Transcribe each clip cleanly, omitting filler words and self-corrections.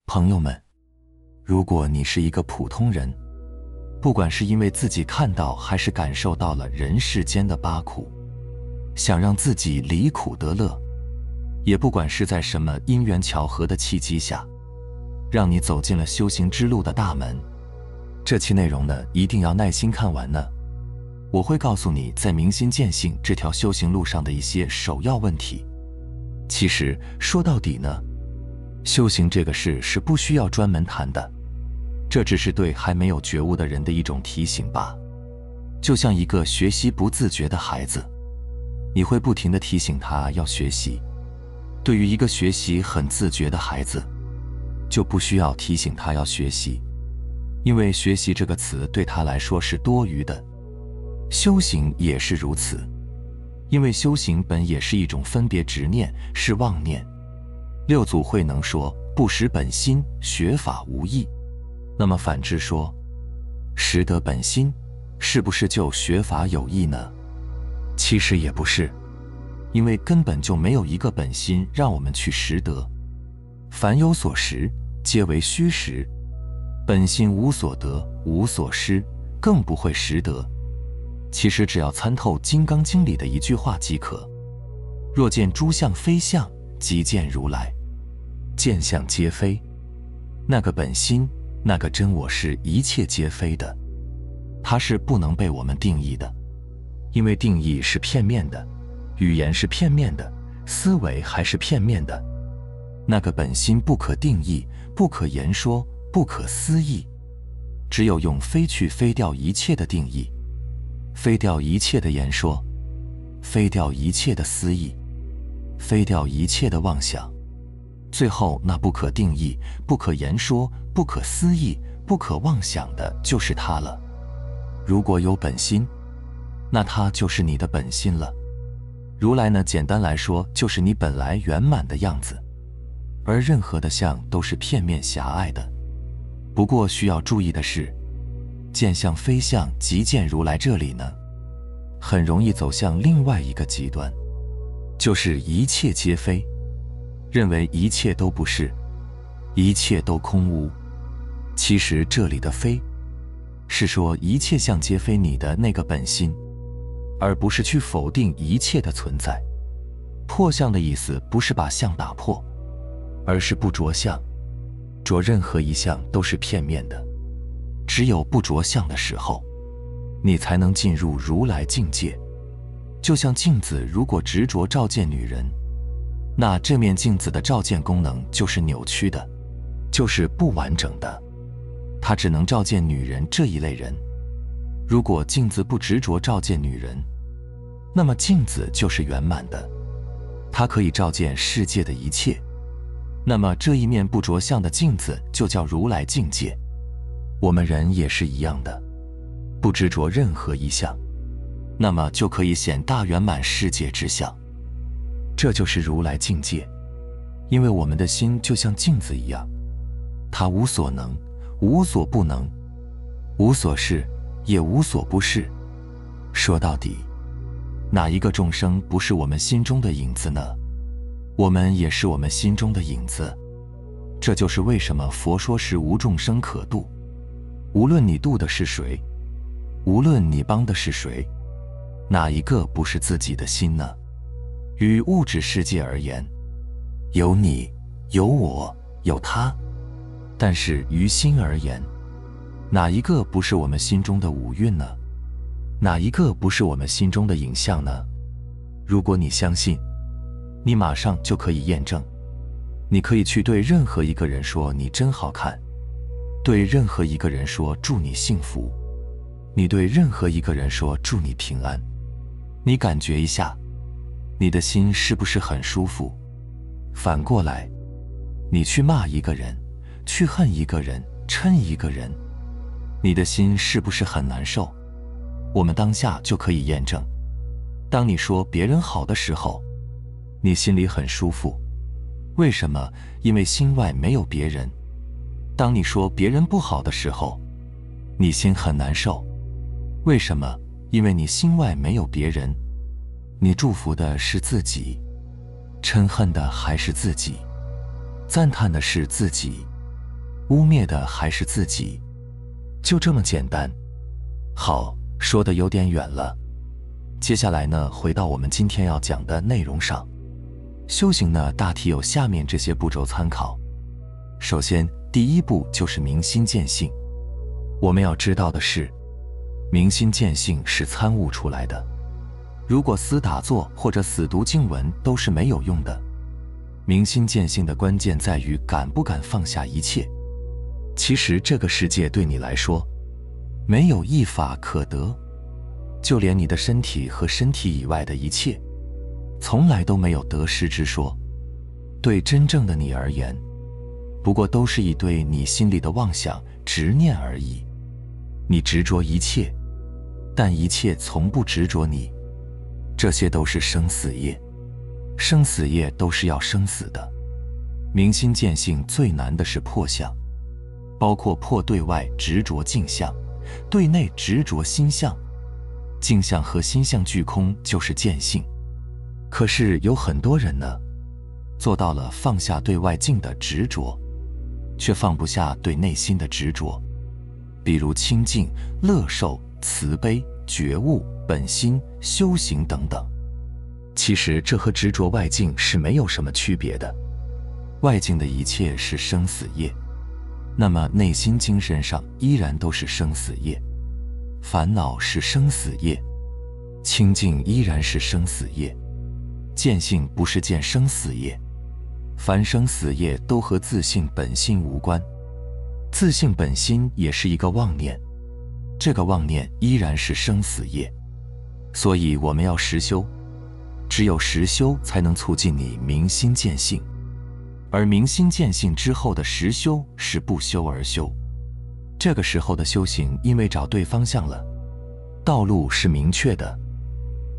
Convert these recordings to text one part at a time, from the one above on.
朋友们，如果你是一个普通人，不管是因为自己看到还是感受到了人世间的八苦，想让自己离苦得乐，也不管是在什么因缘巧合的契机下，让你走进了修行之路的大门，这期内容呢，一定要耐心看完呢。我会告诉你在明心见性这条修行路上的一些首要问题。其实说到底呢，修行这个事是不需要专门谈的，这只是对还没有觉悟的人的一种提醒吧。就像一个学习不自觉的孩子，你会不停地提醒他要学习。对于一个学习很自觉的孩子，就不需要提醒他要学习，因为学习这个词对他来说是多余的。修行也是如此，因为修行本也是一种分别执念，是妄念。六祖慧能说，不识本心，学法无益。那么反之说，识得本心，是不是就学法有益呢？其实也不是，因为根本就没有一个本心让我们去识得。凡有所识，皆为虚实。本心无所得，无所失，更不会识得。其实只要参透《金刚经》里的一句话即可：若见诸相非相，即见如来。见相皆非，那个本心，那个真我是一切皆非的，它是不能被我们定义的，因为定义是片面的，语言是片面的，思维还是片面的。那个本心不可定义，不可言说，不可思议。只有用非去非掉一切的定义，非掉一切的言说，非掉一切的思议，非掉一切的妄想，最后那不可定义、不可言说、不可思议、不可妄想的就是它了。如果有本心，那它就是你的本心了。如来呢，简单来说就是你本来圆满的样子，而任何的相都是片面狭隘的。不过需要注意的是，见相非相，即见如来这里呢，很容易走向另外一个极端，就是一切皆非，认为一切都不是，一切都空无。其实这里的非，是说一切相皆非你的那个本心，而不是去否定一切的存在。破相的意思不是把相打破，而是不着相，着任何一相都是片面的。只有不着相的时候，你才能进入如来境界。就像镜子如果执着照见女人，那这面镜子的照见功能就是扭曲的，就是不完整的，它只能照见女人这一类人。如果镜子不执着照见女人，那么镜子就是圆满的，它可以照见世界的一切。那么这一面不着相的镜子就叫如来境界。我们人也是一样的，不执着任何一相，那么就可以显大圆满世界之相。这就是如来境界。因为我们的心就像镜子一样，它无所能，无所不能，无所是，也无所不是。说到底，哪一个众生不是我们心中的影子呢？我们也是我们心中的影子。这就是为什么佛说是无众生可度。无论你度的是谁，无论你帮的是谁，哪一个不是自己的心呢？于物质世界而言，有你，有我，有他。但是于心而言，哪一个不是我们心中的五蕴呢？哪一个不是我们心中的影像呢？如果你相信，你马上就可以验证。你可以去对任何一个人说你真好看，对任何一个人说祝你幸福，你对任何一个人说祝你平安。你感觉一下，你的心是不是很舒服？反过来，你去骂一个人，去恨一个人，嗔一个人，你的心是不是很难受？我们当下就可以验证。当你说别人好的时候，你心里很舒服。为什么？因为心外没有别人。当你说别人不好的时候，你心很难受。为什么？因为你心外没有别人。你祝福的是自己，嗔恨的还是自己，赞叹的是自己，污蔑的还是自己，就这么简单。好，说的有点远了。接下来呢，回到我们今天要讲的内容上。修行呢，大体有下面这些步骤参考。首先，第一步就是明心见性。我们要知道的是，明心见性是参悟出来的。如果死打坐或者死读经文都是没有用的。明心见性的关键在于敢不敢放下一切。其实这个世界对你来说，没有一法可得，就连你的身体和身体以外的一切，从来都没有得失之说。对真正的你而言，不过都是一堆你心里的妄想、执念而已。你执着一切，但一切从不执着你。这些都是生死业，生死业都是要生死的。明心见性最难的是破相，包括破对外执着境相，对内执着心相。境相和心相俱空就是见性。可是有很多人呢，做到了放下对外境的执着，却放不下对内心的执着。比如清净、乐受、慈悲、觉悟、本心、修行等等。其实这和执着外境是没有什么区别的。外境的一切是生死业，那么内心精神上依然都是生死业。烦恼是生死业，清净依然是生死业。见性不是见生死业，凡生死业都和自性本心无关。自性本心也是一个妄念，这个妄念依然是生死业。所以我们要实修，只有实修才能促进你明心见性。而明心见性之后的实修是不修而修。这个时候的修行因为找对方向了，道路是明确的，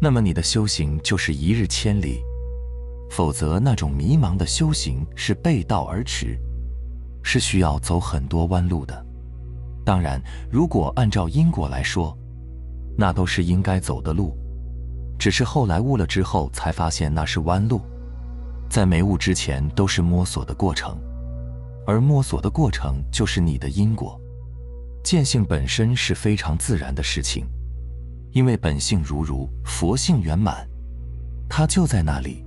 那么你的修行就是一日千里。否则那种迷茫的修行是背道而驰，是需要走很多弯路的。当然，如果按照因果来说，那都是应该走的路，只是后来悟了之后才发现那是弯路。在没悟之前都是摸索的过程，而摸索的过程就是你的因果。见性本身是非常自然的事情，因为本性如佛性圆满，它就在那里，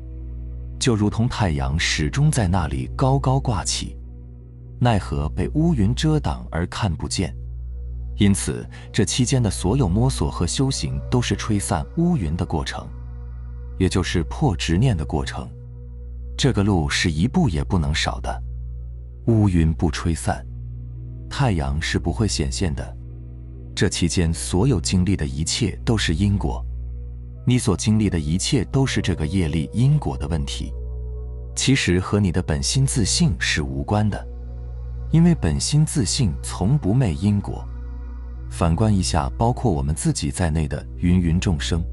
就如同太阳始终在那里高高挂起，奈何被乌云遮挡而看不见。因此这期间的所有摸索和修行都是吹散乌云的过程，也就是破执念的过程。这个路是一步也不能少的。乌云不吹散，太阳是不会显现的。这期间所有经历的一切都是因果，你所经历的一切都是这个业力因果的问题，其实和你的本心自性是无关的，因为本心自性从不昧因果。反观一下包括我们自己在内的芸芸众生，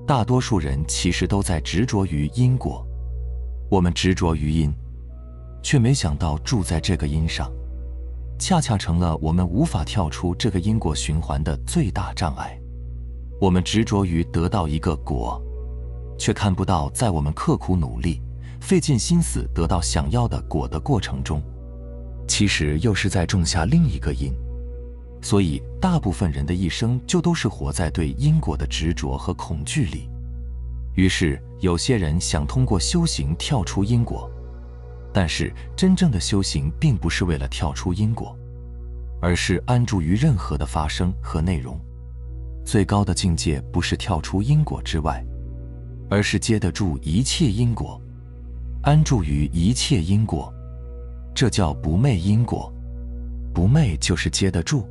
大多数人其实都在执着于因果。我们执着于因，却没想到住在这个因上，恰恰成了我们无法跳出这个因果循环的最大障碍。我们执着于得到一个果，却看不到在我们刻苦努力、费尽心思得到想要的果的过程中，其实又是在种下另一个因。所以大部分人的一生就都是活在对因果的执着和恐惧里。于是有些人想通过修行跳出因果，但是真正的修行并不是为了跳出因果，而是安住于任何的发生和内容。最高的境界不是跳出因果之外，而是接得住一切因果，安住于一切因果，这叫不昧因果。不昧就是接得住，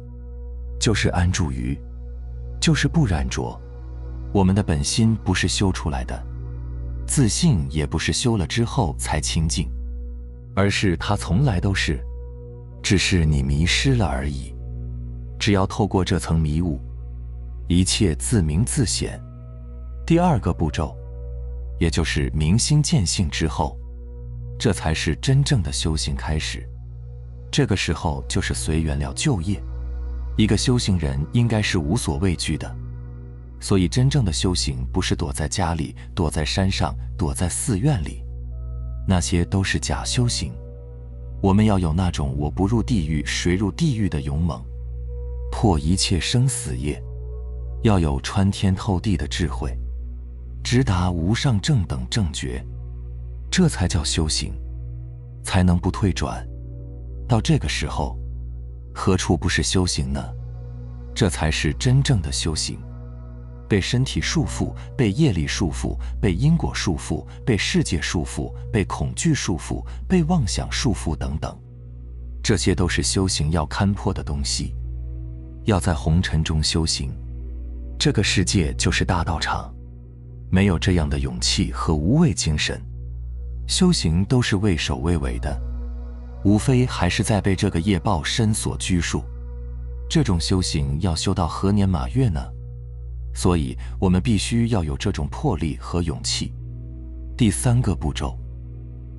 就是安住于，就是不染着。我们的本心不是修出来的，自性也不是修了之后才清净，而是它从来都是，只是你迷失了而已。只要透过这层迷雾，一切自明自显。第二个步骤，也就是明心见性之后，这才是真正的修行开始。这个时候就是随缘了就业。一个修行人应该是无所畏惧的，所以真正的修行不是躲在家里、躲在山上、躲在寺院里，那些都是假修行。我们要有那种我不入地狱谁入地狱的勇猛，破一切生死业，要有穿天透地的智慧，直达无上正等正觉，这才叫修行，才能不退转。到这个时候，何处不是修行呢？这才是真正的修行。被身体束缚，被业力束缚，被因果束缚，被世界束缚，被恐惧束缚，被妄想束缚等等，这些都是修行要勘破的东西。要在红尘中修行，这个世界就是大道场，没有这样的勇气和无畏精神，修行都是畏首畏尾的，无非还是在被这个业报身所拘束。这种修行要修到何年马月呢？所以我们必须要有这种魄力和勇气。第3个步骤，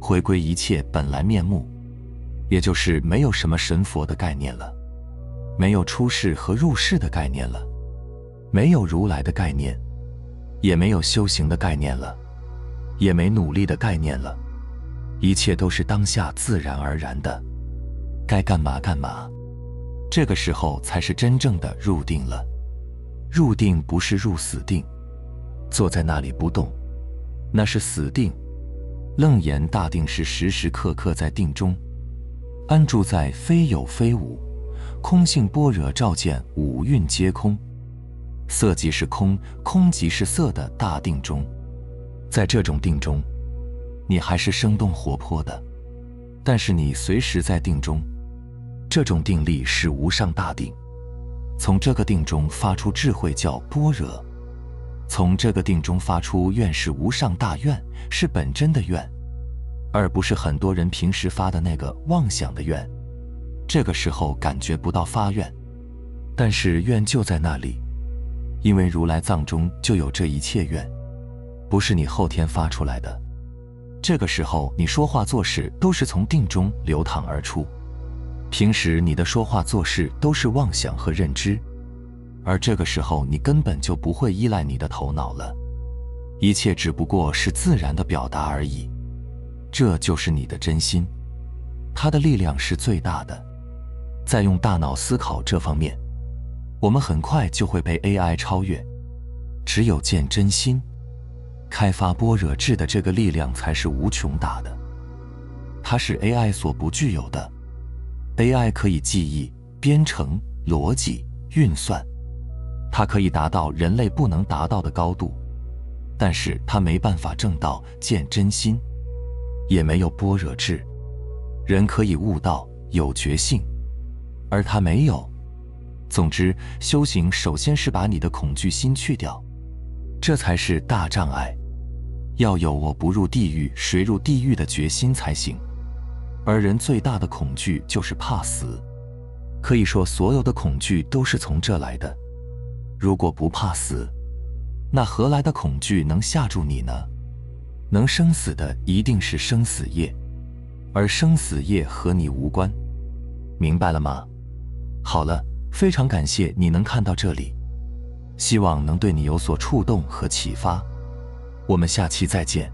回归一切本来面目，也就是没有什么神佛的概念了，没有出世和入世的概念了，没有如来的概念，也没有修行的概念了，也没努力的概念了，一切都是当下自然而然的，该干嘛干嘛。这个时候才是真正的入定了。入定不是入死定，坐在那里不动，那是死定。楞严大定是时时刻刻在定中，安住在非有非无，空性般若照见五蕴皆空，色即是空，空即是色的大定中。在这种定中，你还是生动活泼的，但是你随时在定中。这种定力是无上大定，从这个定中发出智慧叫般若，从这个定中发出愿是无上大愿，是本真的愿，而不是很多人平时发的那个妄想的愿。这个时候感觉不到发愿，但是愿就在那里，因为如来藏中就有这一切愿，不是你后天发出来的。这个时候你说话做事都是从定中流淌而出，平时你的说话做事都是妄想和认知，而这个时候你根本就不会依赖你的头脑了，一切只不过是自然的表达而已。这就是你的真心，它的力量是最大的。在用大脑思考这方面，我们很快就会被 AI 超越。只有见真心，开发般若智的这个力量才是无穷大的，它是 AI 所不具有的。AI 可以记忆、编程、逻辑、运算，它可以达到人类不能达到的高度，但是它没办法证到见真心，也没有般若智。人可以悟道，有觉性，而它没有。总之，修行首先是把你的恐惧心去掉，这才是大障碍。要有我不入地狱谁入地狱的决心才行。而人最大的恐惧就是怕死，可以说所有的恐惧都是从这来的。如果不怕死，那何来的恐惧能吓住你呢？能生死的一定是生死业，而生死业和你无关，明白了吗？好了，非常感谢你能看到这里，希望能对你有所触动和启发。我们下期再见。